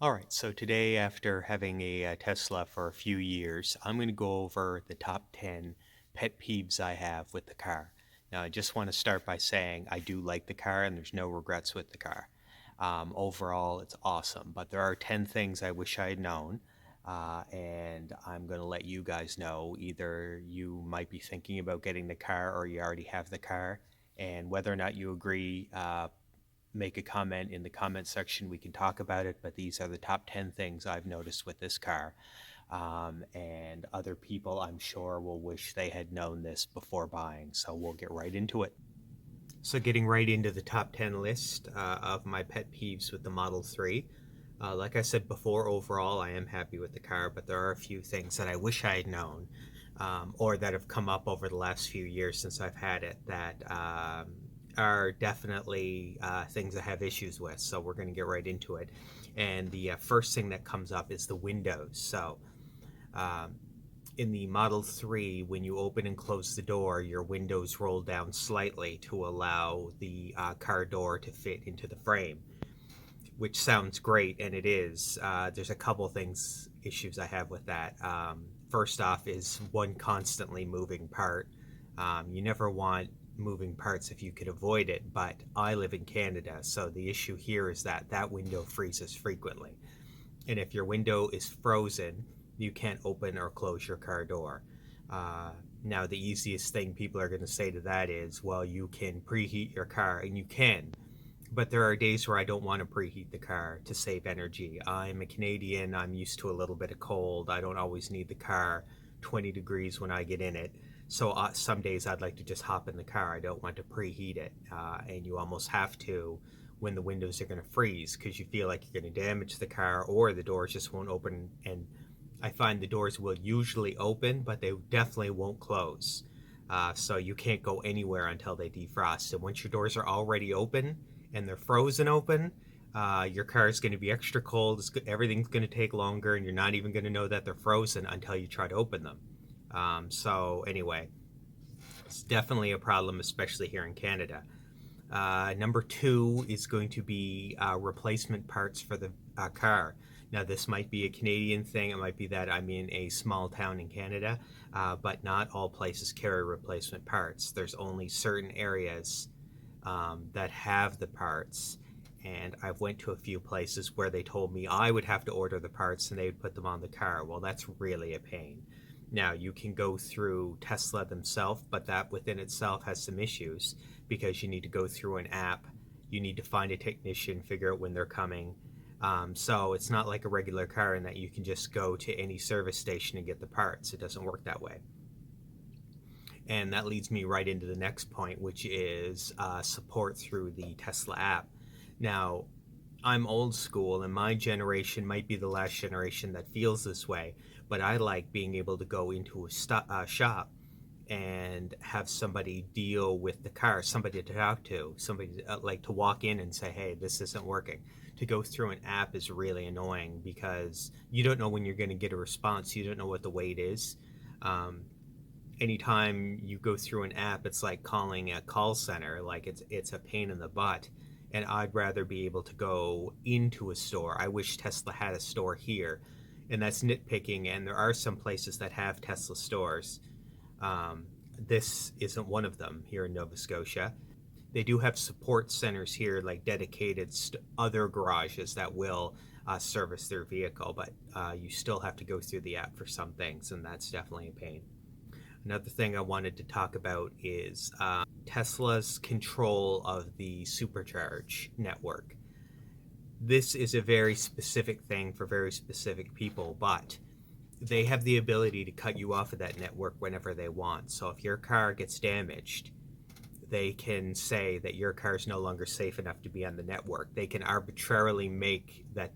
Alright, so today after having a Tesla for a few years, I'm going to go over the top 10 pet peeves I have with the car. Now, I just want to start by saying I do like the car and there's no regrets with the car. Overall, it's awesome, but there are 10 things I wish I had known, and I'm going to let you guys know. Either you might be thinking about getting the car or you already have the car, and whether or not you agree, make a comment in the comment section. We can talk about it, but these are the top 10 things I've noticed with this car. And other people, I'm sure, will wish they had known this before buying. So we'll get right into it. So getting right into the top 10 list of my pet peeves with the Model 3. Like I said before, overall, I am happy with the car, but there are a few things that I wish I had known, or that have come up over the last few years since I've had it that are definitely things I have issues with. So we're going to get right into it. And the first thing that comes up is the windows. So um, in the Model 3, when you open and close the door, your windows roll down slightly to allow the car door to fit into the frame, which sounds great, and it is. There's a couple things, issues I have with that. First off is one constantly moving part. You never want moving parts if you could avoid it, but I live in Canada, so the issue here is that that window freezes frequently. And if your window is frozen, you can't open or close your car door. Now, the easiest thing people are going to say to that is, well, you can preheat your car, and you can. But there are days where I don't want to preheat the car to save energy. I'm a Canadian. I'm used to a little bit of cold. I don't always need the car 20 degrees when I get in it. So some days I'd like to just hop in the car. I don't want to preheat it. And you almost have to when the windows are going to freeze because you feel like you're going to damage the car or the doors just won't open. And I find the doors will usually open, but they definitely won't close. So you can't go anywhere until they defrost. And once your doors are already open and they're frozen open, your car is going to be extra cold. Everything's going to take longer, and you're not even going to know that they're frozen until you try to open them. So anyway, it's definitely a problem, especially here in Canada. Number two is going to be replacement parts for the car. Now, this might be a Canadian thing. It might be that I'm in a small town in Canada, but not all places carry replacement parts. There's only certain areas that have the parts. And I've went to a few places where they told me I would have to order the parts and they would put them on the car. Well, that's really a pain. Now, you can go through Tesla themselves, but that within itself has some issues because you need to go through an app. You need to find a technician, figure out when they're coming. So it's not like a regular car in that you can just go to any service station and get the parts. It doesn't work that way. And that leads me right into the next point, which is support through the Tesla app. Now, I'm old school, and my generation might be the last generation that feels this way, but I like being able to go into a shop and have somebody deal with the car, somebody to talk to, somebody like to walk in and say, hey, this isn't working. To go through an app is really annoying because you don't know when you're going to get a response. You don't know what the wait is. Anytime you go through an app, it's like calling a call center. Like it's a pain in the butt. And I'd rather be able to go into a store. I wish Tesla had a store here, and that's nitpicking. And there are some places that have Tesla stores. This isn't one of them here in Nova Scotia. They do have support centers here, like dedicated other garages that will service their vehicle, but you still have to go through the app for some things, and that's definitely a pain. Another thing I wanted to talk about is Tesla's control of the supercharge network. This is a very specific thing for very specific people, but they have the ability to cut you off of that network whenever they want. So if your car gets damaged, they can say that your car is no longer safe enough to be on the network. They can arbitrarily make that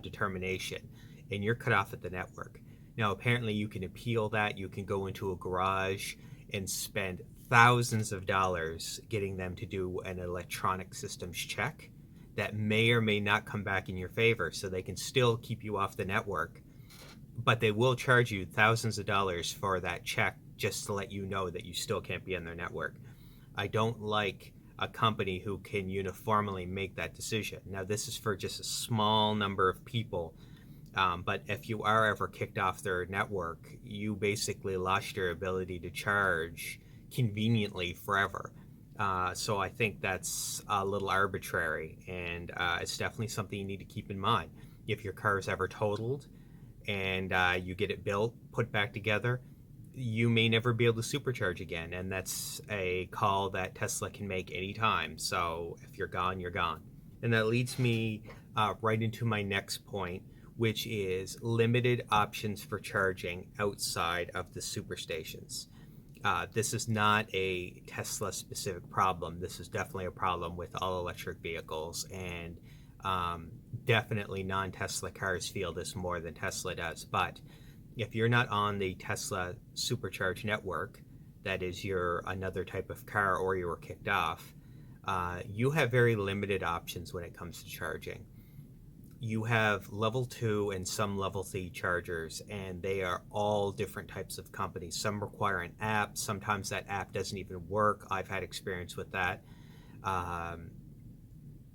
determination, and you're cut off at the network. Now, apparently you can appeal that. You can go into a garage and spend thousands of dollars getting them to do an electronic systems check that may or may not come back in your favor. So they can still keep you off the network, but they will charge you thousands of dollars for that check just to let you know that you still can't be on their network. I don't like a company who can uniformly make that decision. Now, this is for just a small number of people, but if you are ever kicked off their network, you basically lost your ability to charge conveniently forever. So I think that's a little arbitrary, and it's definitely something you need to keep in mind. If your car is ever totaled and you get it built, put back together, you may never be able to supercharge again, and that's a call that Tesla can make anytime. So if you're gone, you're gone. And that leads me right into my next point, which is limited options for charging outside of the superstations. This is not a Tesla specific problem. This is definitely a problem with all electric vehicles, and definitely non-Tesla cars feel this more than Tesla does. But if you're not on the Tesla supercharge network, that is, you're another type of car or you were kicked off, you have very limited options when it comes to charging. You have level 2 and some level 3 chargers, and they are all different types of companies. Some require an app. Sometimes that app doesn't even work. I've had experience with that.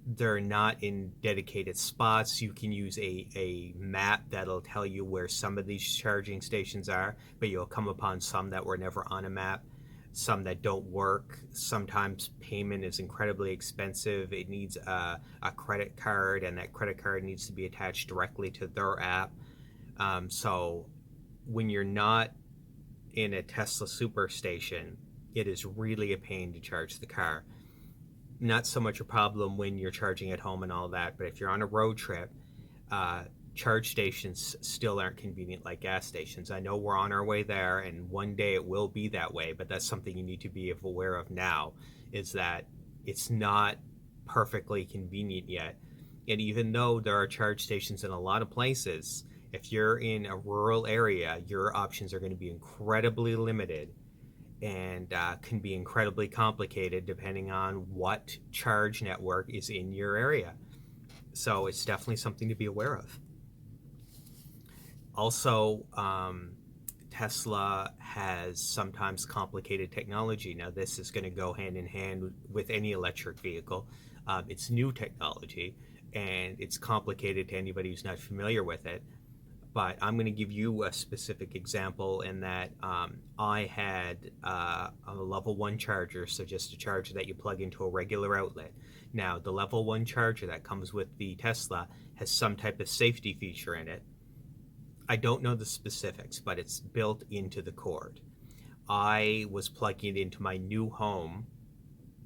They're not in dedicated spots. You can use a map that'll tell you where some of these charging stations are, but you'll come upon some that were never on a map, some that don't work. Sometimes payment is incredibly expensive. It needs a credit card, and that credit card needs to be attached directly to their app. So when you're not in a Tesla superstation, it is really a pain to charge the car. Not so much a problem when you're charging at home and all that, but if you're on a road trip, charge stations still aren't convenient like gas stations. I know we're on our way there, and one day it will be that way, but that's something you need to be aware of now, is that it's not perfectly convenient yet. And even though there are charge stations in a lot of places, if you're in a rural area, your options are going to be incredibly limited, and can be incredibly complicated depending on what charge network is in your area. So it's definitely something to be aware of. Also, Tesla has sometimes complicated technology. Now, this is going to go hand in hand with any electric vehicle. It's new technology, and it's complicated to anybody who's not familiar with it. But I'm going to give you a specific example in that I had a level 1 charger, so just a charger that you plug into a regular outlet. Now, the level 1 charger that comes with the Tesla has some type of safety feature in it. I don't know the specifics, but it's built into the cord. I was plugging it into my new home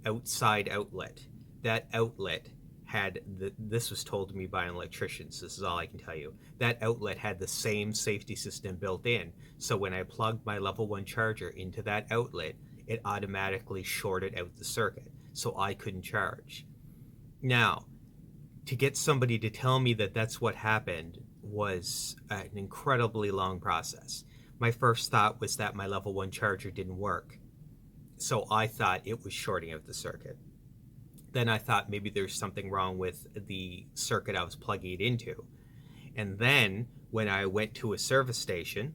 outside outlet. That outlet had this was told to me by an electrician, so this is all I can tell you. That outlet had the same safety system built in, so when I plugged my level 1 charger into that outlet, it automatically shorted out the circuit, so I couldn't charge. Now, to get somebody to tell me that that's what happened was an incredibly long process. My first thought was that my level 1 charger didn't work, so I thought it was shorting out the circuit. Then I thought maybe there's something wrong with the circuit I was plugging it into. And then when I went to a service station,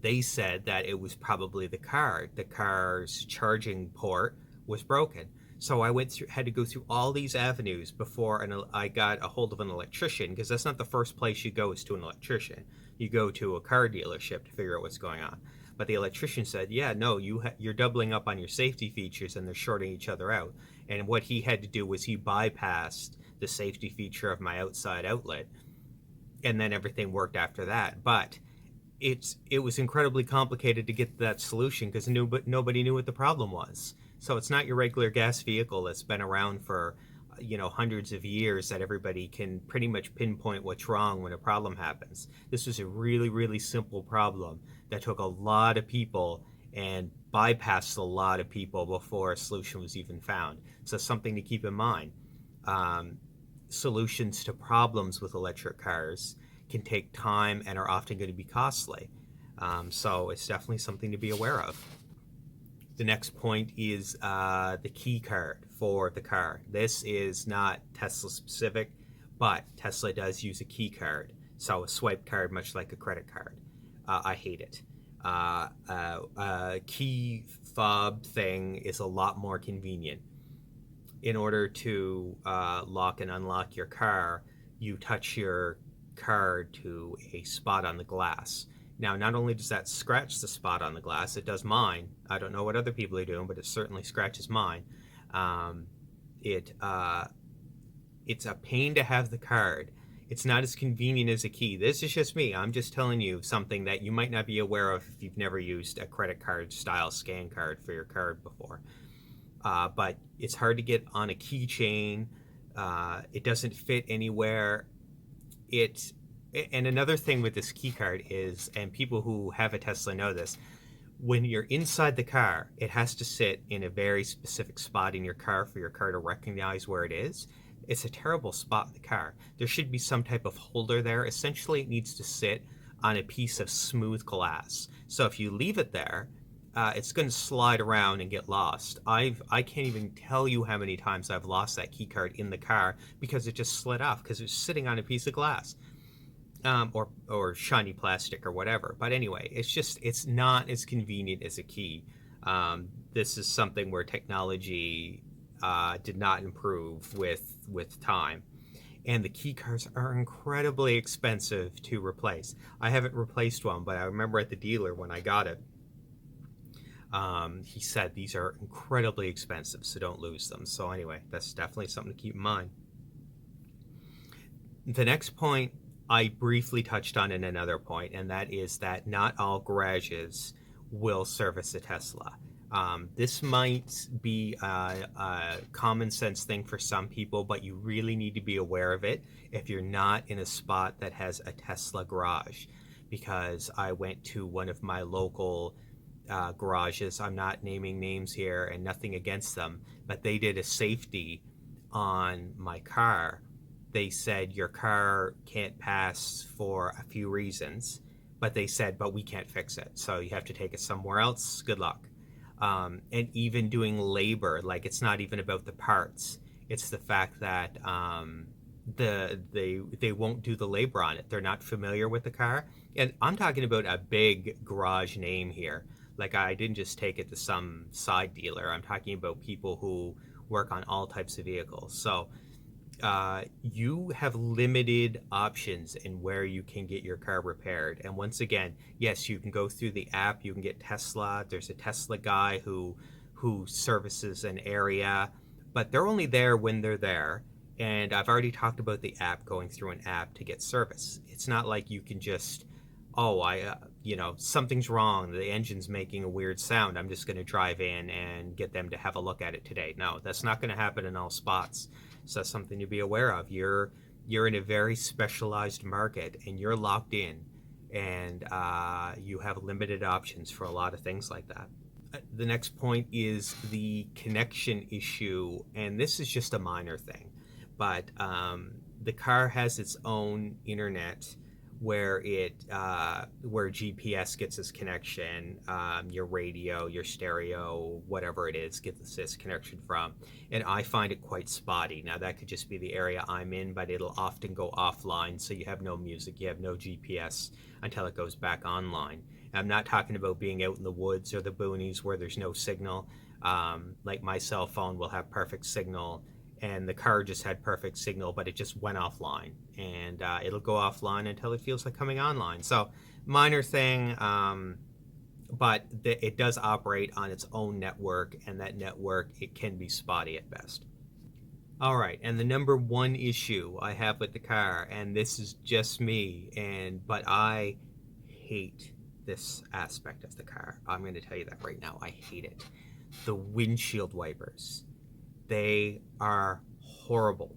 they said that it was probably the car. The car's charging port was broken. So I had to go through all these avenues before I got a hold of an electrician, because that's not the first place you go is to an electrician. You go to a car dealership to figure out what's going on. But the electrician said, yeah, no, you're doubling up on your safety features and they're shorting each other out. And what he had to do was he bypassed the safety feature of my outside outlet, and then everything worked after that. But it was incredibly complicated to get that solution because nobody knew what the problem was. So it's not your regular gas vehicle that's been around for hundreds of years that everybody can pretty much pinpoint what's wrong when a problem happens. This was a really, really simple problem that took a lot of people and bypassed a lot of people before a solution was even found. So something to keep in mind. Solutions to problems with electric cars can take time and are often going to be costly. So it's definitely something to be aware of. The next point is the key card for the car. This is not Tesla specific, but Tesla does use a key card. So a swipe card, much like a credit card. I hate it. Key fob thing is a lot more convenient. in order to lock and unlock your car, you touch your card to a spot on the glass. Now, not only does that scratch the spot on the glass, it does mine. I don't know what other people are doing, but it certainly scratches mine. Um, it It's a pain to have the card. It's not as convenient as a key. This is just me. I'm just telling you something that you might not be aware of if you've never used a credit card style scan card for your card before. But it's hard to get on a keychain. It doesn't fit anywhere. It and another thing with this key card is, and people who have a Tesla know this, when you're inside the car, it has to sit in a very specific spot in your car for your car to recognize where it is. It's a terrible spot in the car. There should be some type of holder there. Essentially, it needs to sit on a piece of smooth glass. So if you leave it there, it's going to slide around and get lost. I can't even tell you how many times I've lost that key card in the car because it just slid off because it was sitting on a piece of glass. Or shiny plastic or whatever. But anyway, it's not as convenient as a key. This is something where technology did not improve with time, and the key cards are incredibly expensive to replace. I haven't replaced one, but I remember at the dealer when I got it, he said these are incredibly expensive, so don't lose them. So anyway, that's definitely something to keep in mind. The next point I briefly touched on in another point, and that is that not all garages will service a Tesla. This might be a common sense thing for some people, but you really need to be aware of it if you're not in a spot that has a Tesla garage. Because I went to one of my local garages. I'm not naming names here and nothing against them, but they did a safety on my car. They said your car can't pass for a few reasons, but they said, but we can't fix it. So you have to take it somewhere else. Good luck. And even doing labor, like it's not even about the parts. It's the fact that they won't do the labor on it. They're not familiar with the car. And I'm talking about a big garage name here. Like I didn't just take it to some side dealer. I'm talking about people who work on all types of vehicles. So you have limited options in where you can get your car repaired. And once again, yes, you can go through the app. You can get Tesla. There's a Tesla guy who services an area, but they're only there when they're there. And I've already talked about the app, going through an app to get service. It's not like you can just, something's wrong. The engine's making a weird sound. I'm just going to drive in and get them to have a look at it today. No, that's not going to happen in all spots. So that's something to be aware of. You're in a very specialized market and you're locked in, and you have limited options for a lot of things like that. The next point is the connection issue, and this is just a minor thing, but the car has its own internet where where GPS gets its connection, your radio, your stereo, whatever it is, gets its connection from. And I find it quite spotty. Now that could just be the area I'm in, but it'll often go offline, so you have no music, you have no GPS until it goes back online. And I'm not talking about being out in the woods or the boonies where there's no signal. Like my cell phone will have perfect signal, and the car just had perfect signal, but it just went offline, and it'll go offline until it feels like coming online. So minor thing, but it does operate on its own network, and that network, it can be spotty at best. All right, and the number one issue I have with the car, and this is just me, but I hate this aspect of the car. I'm going to tell you that right now. I hate it. The windshield wipers. They are horrible.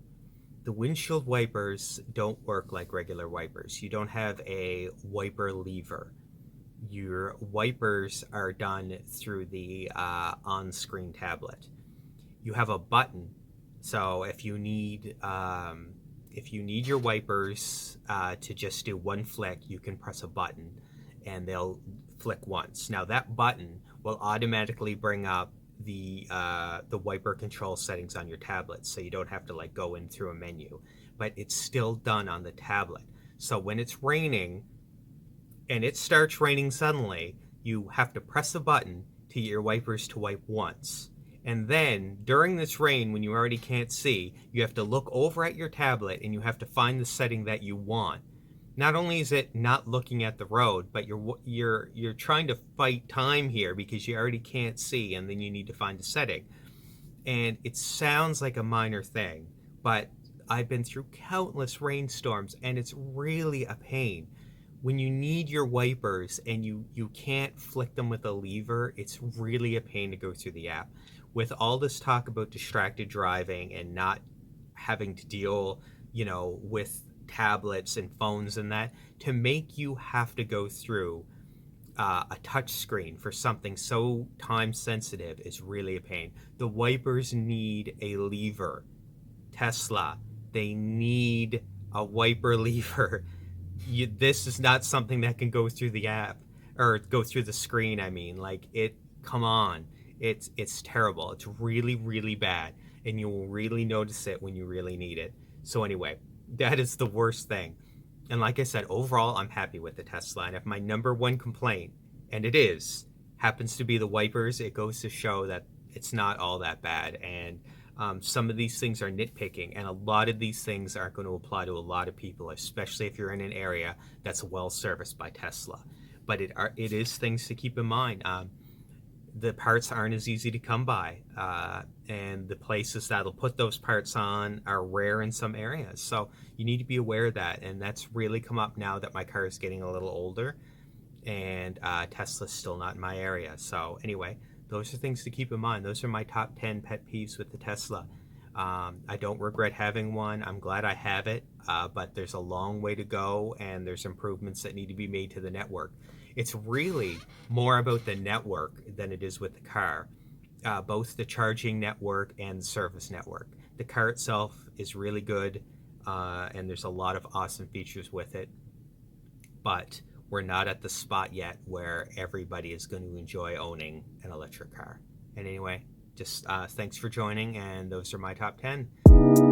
The windshield wipers don't work like regular wipers. You don't have a wiper lever. Your wipers are done through the on-screen tablet. You have a button, so if you need your wipers to just do one flick, you can press a button, and they'll flick once. Now that button will automatically bring up the wiper control settings on your tablet, so you don't have to go in through a menu, but it's still done on the tablet. So when it's raining and it starts raining suddenly, you have to press a button to get your wipers to wipe once, And then during this rain, when you already can't see, you have to look over at your tablet and you have to find the setting that you want. Not only is it not looking at the road, but you're trying to fight time here because you already can't see, and then you need to find a setting. And it sounds like a minor thing, but I've been through countless rainstorms and it's really a pain. When you need your wipers and you can't flick them with a lever, it's really a pain to go through the app. With all this talk about distracted driving and not having to deal, with tablets and phones and that, to make you have to go through a touch screen for something so time sensitive is really a pain. The wipers need a lever. Tesla, they need a wiper lever. This is not something that can go through the app or go through the screen. I mean, like it. Come on, it's terrible. It's really really bad, and you will really notice it when you really need it. So anyway, that is the worst thing. And like I said, overall, I'm happy with the Tesla. And if my number one complaint, and it is, happens to be the wipers, it goes to show that it's not all that bad. And some of these things are nitpicking, and a lot of these things aren't going to apply to a lot of people, especially if you're in an area that's well serviced by Tesla. But it is things to keep in mind. The parts aren't as easy to come by, and the places that'll put those parts on are rare in some areas. So you need to be aware of that, and that's really come up now that my car is getting a little older, and Tesla's still not in my area. So anyway, those are things to keep in mind. Those are my top 10 pet peeves with the Tesla. I don't regret having one. I'm glad I have it, but there's a long way to go, and there's improvements that need to be made to the network. It's really more about the network than it is with the car, both the charging network and the service network. The car itself is really good, and there's a lot of awesome features with it, but we're not at the spot yet where everybody is going to enjoy owning an electric car. And anyway, just thanks for joining, and those are my top 10.